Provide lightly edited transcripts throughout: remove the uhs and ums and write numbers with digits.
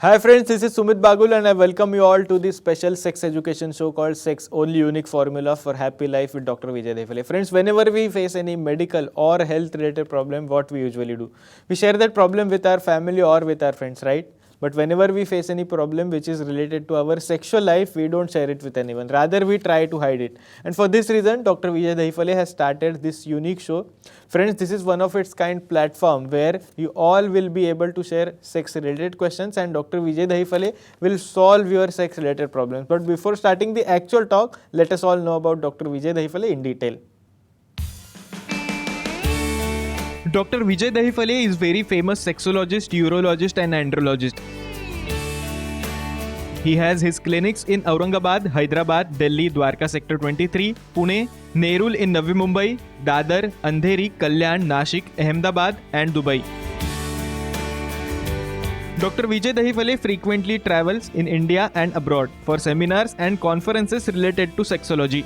Hi friends, this is Sumit Bagul and I welcome you all to this special sex education show called Sex Only Unique Formula for Happy Life with Dr. Vijay Devale. Friends, whenever we face any medical or health related problem, what we usually do? We share that problem with our family or with our friends, right? But whenever we face any problem which is related to our sexual life, we don't share it with anyone. Rather, we try to hide it. And for this reason, Dr. Vijay Devale has started this unique show. Friends, this is one of its kind platform where you all will be able to share sex related questions and Dr. Vijay Devale will solve your sex related problems. But before starting the actual talk, let us all know about Dr. Vijay Devale in detail. Dr. Vijay Dahifale is very famous sexologist, urologist and andrologist. He has his clinics in Aurangabad, Hyderabad, Delhi, Dwarka Sector 23, Pune, Nerul in Navi Mumbai, Dadar, Andheri, Kalyan, Nashik, Ahmedabad and Dubai. Dr. Vijay Dahifale frequently travels in India and abroad for seminars and conferences related to sexology.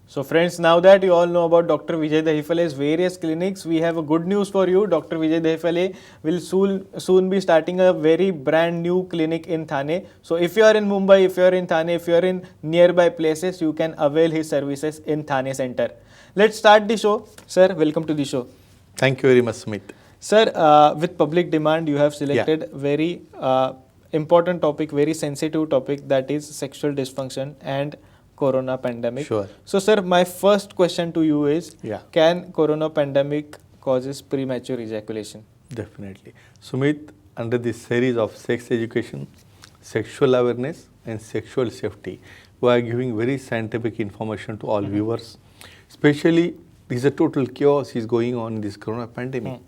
So friends, now that you all know about Dr. Vijay Dahifale's various clinics, we have a good news for you. Dr. Vijay Dahifale will soon be starting a very brand new clinic in Thane. So if you are in Mumbai, if you are in Thane, if you are in nearby places, you can avail his services in Thane Center. Let's start the show. Sir, welcome to the show. Thank you very much, Sumit. Sir, with public demand, you have selected very important topic, very sensitive topic, that is sexual dysfunction and corona pandemic. Sure. So sir, my first question to you is, can corona pandemic causes premature ejaculation? Definitely. Sumit, under this series of sex education, sexual awareness and sexual safety, we are giving very scientific information to all viewers. Especially, this is a total chaos is going on in this corona pandemic.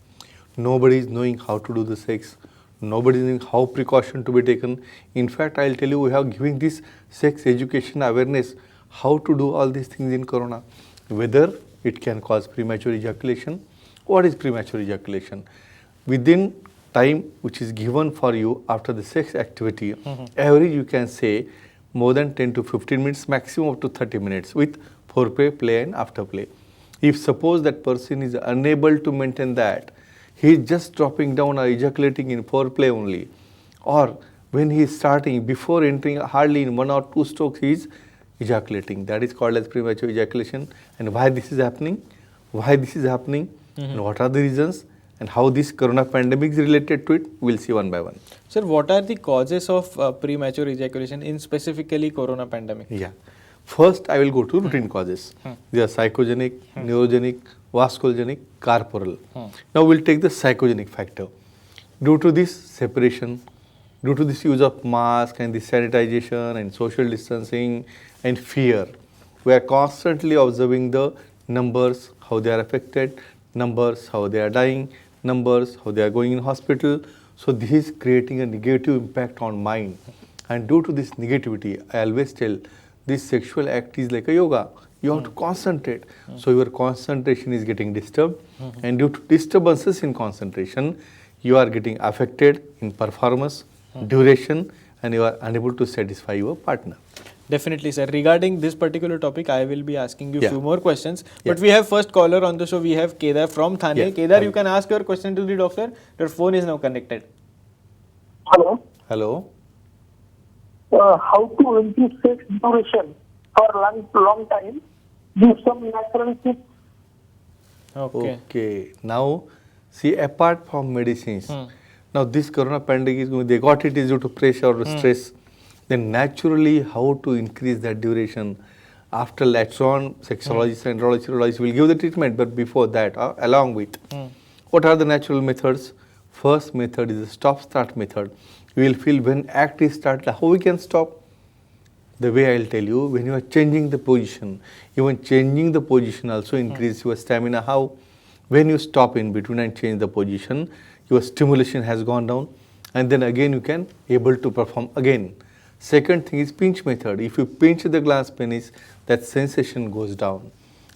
Nobody is knowing how to do the sex. Nobody is knowing how precaution to be taken. In fact, I'll tell you, we have giving this sex education awareness, how to do all these things in corona. Whether it can cause premature ejaculation. What is premature ejaculation? Within time which is given for you after the sex activity, average you can say more than 10 to 15 minutes, maximum up to 30 minutes with foreplay, play and after play. If suppose that person is unable to maintain that, he is just dropping down or ejaculating in foreplay only, or when he is starting, before entering hardly in 1 or 2 strokes, he is ejaculating. That is called as premature ejaculation. And why this is happening? And what are the reasons? And how this corona pandemic is related to it, we'll see one by one. Sir, what are the causes of premature ejaculation in specifically corona pandemic? Yeah. First, I will go to routine causes. They are psychogenic, neurogenic, vasculogenic, corporal. Now, we'll take the psychogenic factor. Due to this separation, due to this use of mask and the sanitization and social distancing and fear, we are constantly observing the numbers, how they are affected, numbers, how they are dying, numbers, how they are going in hospital. So, this is creating a negative impact on mind. And due to this negativity, I always tell, this sexual act is like a yoga. You have to concentrate. So your concentration is getting disturbed. And due to disturbances in concentration, you are getting affected in performance, duration, and you are unable to satisfy your partner. Definitely, sir. Regarding this particular topic, I will be asking you a few more questions. But we have first caller on the show. We have Kedar from Thane. Kedar, you can ask your question to the doctor. Your phone is now connected. Hello. Hello. How to increase sex duration for long time? Give some natural tips. Okay. Now, see, apart from medicines, now this corona pandemic is going, they got it is due to pressure or stress. Then naturally, how to increase that duration? After later on, sexologists and urologists will give the treatment, but before that, along with, what are the natural methods? First method is the stop-start method. You will feel when act is started, how we can stop? The way I will tell you, when you are changing the position, even changing the position also increase your stamina. How? When you stop in between and change the position, your stimulation has gone down, and then again you can able to perform again. Second thing is pinch method. If you pinch the glans penis, that sensation goes down.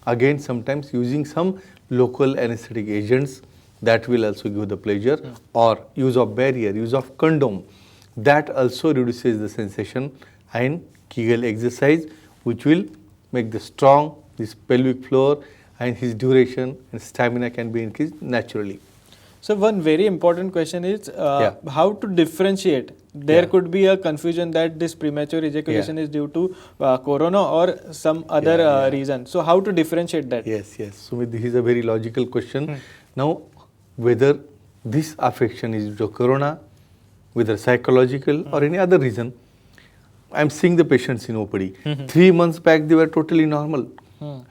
Again, sometimes using some local anesthetic agents, that will also give the pleasure, or use of barrier, use of condom, that also reduces the sensation, and Kegel exercise, which will make the strong, this pelvic floor and his duration and stamina can be increased naturally. So one very important question is how to differentiate. There could be a confusion that this premature ejaculation is due to corona or some other reason. So how to differentiate that? Yes, yes. Sumit, this is a very logical question. Now, whether this affection is due to corona, whether psychological or any other reason, I'm seeing the patients in OPD. 3 months back, they were totally normal.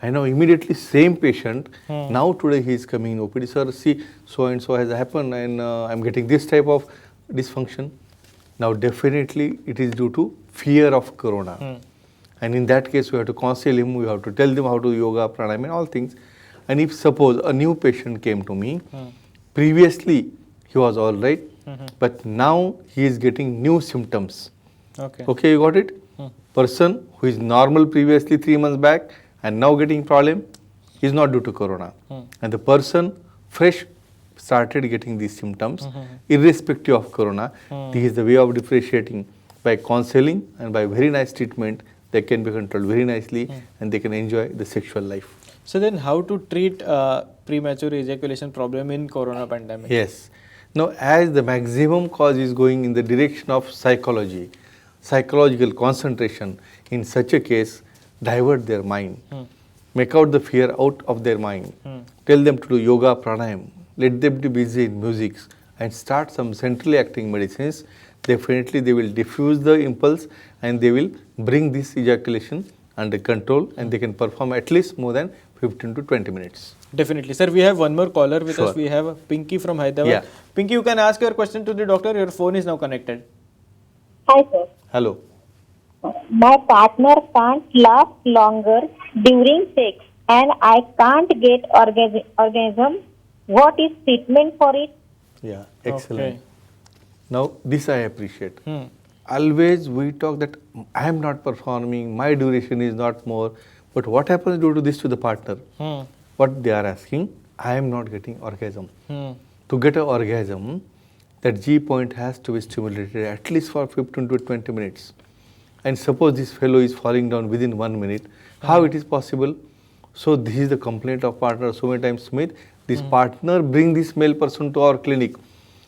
I know immediately same patient, now today he is coming in OPD, sir, see, so and so has happened and I'm getting this type of dysfunction. Now definitely it is due to fear of corona. And in that case, we have to counsel him, we have to tell them how to yoga, pranayama and all things. And if suppose a new patient came to me, previously he was all right, but now he is getting new symptoms. Okay, you got it? Person who is normal previously 3 months back and now getting problem is not due to corona. And the person fresh started getting these symptoms irrespective of corona. This is the way of differentiating. By counseling and by very nice treatment, they can be controlled very nicely and they can enjoy the sexual life. So then how to treat premature ejaculation problem in corona pandemic? Yes. Now as the maximum cause is going in the direction of psychology, psychological concentration, in such a case, divert their mind. Make out the fear out of their mind. Tell them to do yoga, pranayam. Let them be busy in music and start some centrally acting medicines. Definitely they will diffuse the impulse and they will bring this ejaculation under control and they can perform at least more than 15 to 20 minutes. Definitely. Sir, we have one more caller with us. We have Pinky from Hyderabad. Pinky, you can ask your question to the doctor. Your phone is now connected. Hi, sir. Hello. My partner can't last longer during sex and I can't get orgasm. What is treatment for it? Yeah, excellent. Now, this I appreciate. Always we talk that I am not performing, my duration is not more, but what happens due to this to the partner? What they are asking, I am not getting orgasm. To get an orgasm, that G point has to be stimulated at least for 15 to 20 minutes. And suppose this fellow is falling down within 1 minute, how it is possible? So this is the complaint of partner so many times, Smith. This partner bring this male person to our clinic.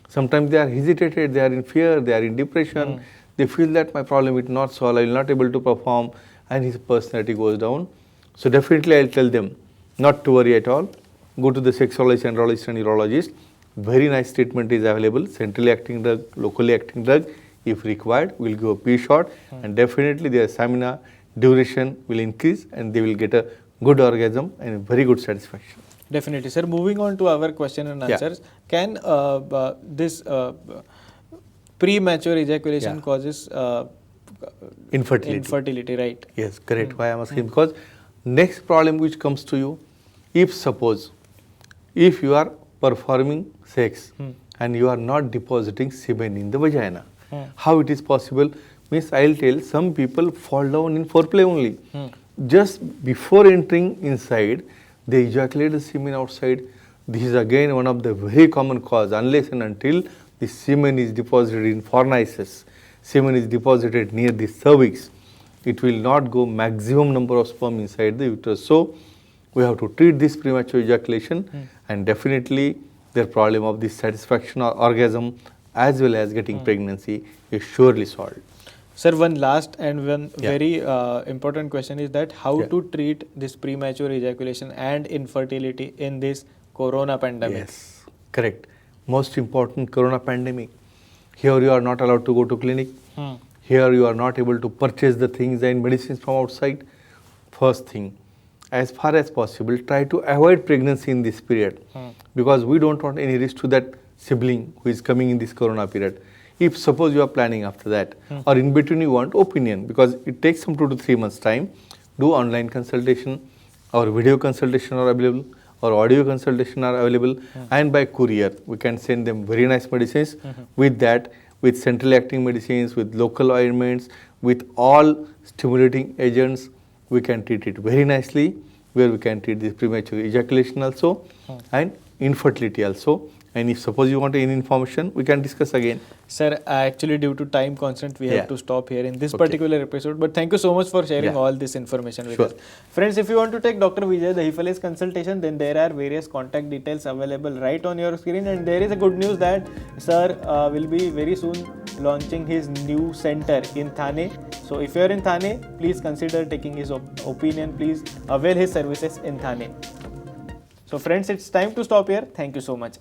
Sometimes they are hesitated, they are in fear, they are in depression. They feel that my problem is not solved, I will not able to perform and his personality goes down. So definitely I will tell them not to worry at all. Go to the sexologist, andrologist and urologist. Very nice treatment is available, centrally acting drug, locally acting drug. If required, we will give a P-shot and definitely their stamina, duration will increase and they will get a good orgasm and very good satisfaction. Definitely. Sir, moving on to our question and answers. Can this premature ejaculation causes infertility, right? Yes, correct. Why I am asking? Because next problem which comes to you, if suppose, if you are performing sex and you are not depositing semen in the vagina, how it is possible? Means I will tell some people fall down in foreplay only. Just before entering inside, they ejaculate the semen outside. This is again one of the very common cause. Unless and until the semen is deposited in fornices, semen is deposited near the cervix, it will not go maximum number of sperm inside the uterus. So we have to treat this premature ejaculation and definitely their problem of dissatisfaction or orgasm as well as getting pregnancy is surely solved. Sir, one last and one very important question is that how to treat this premature ejaculation and infertility in this corona pandemic? Yes, correct. Most important corona pandemic. Here you are not allowed to go to clinic. Here you are not able to purchase the things and medicines from outside. First thing, as far as possible, try to avoid pregnancy in this period because we don't want any risk to that sibling who is coming in this corona period. If suppose you are planning after that or in between you want opinion because it takes some 2 to 3 months time, do online consultation or video consultation are available or audio consultation are available and by courier we can send them very nice medicines. With that, with central acting medicines, with local ointments, with all stimulating agents, we can treat it very nicely where we can treat this premature ejaculation also and infertility also And if suppose you want any information, we can discuss again. Sir, actually due to time constraint, we Yeah. have to stop here in this Okay. particular episode. But thank you so much for sharing Yeah. all this information with Sure. us. Friends, if you want to take Dr. Vijay Dahifale's consultation, then there are various contact details available right on your screen. And there is a good news that Sir will be very soon launching his new center in Thane. So if you are in Thane, please consider taking his opinion. Please avail his services in Thane. So friends, it's time to stop here. Thank you so much.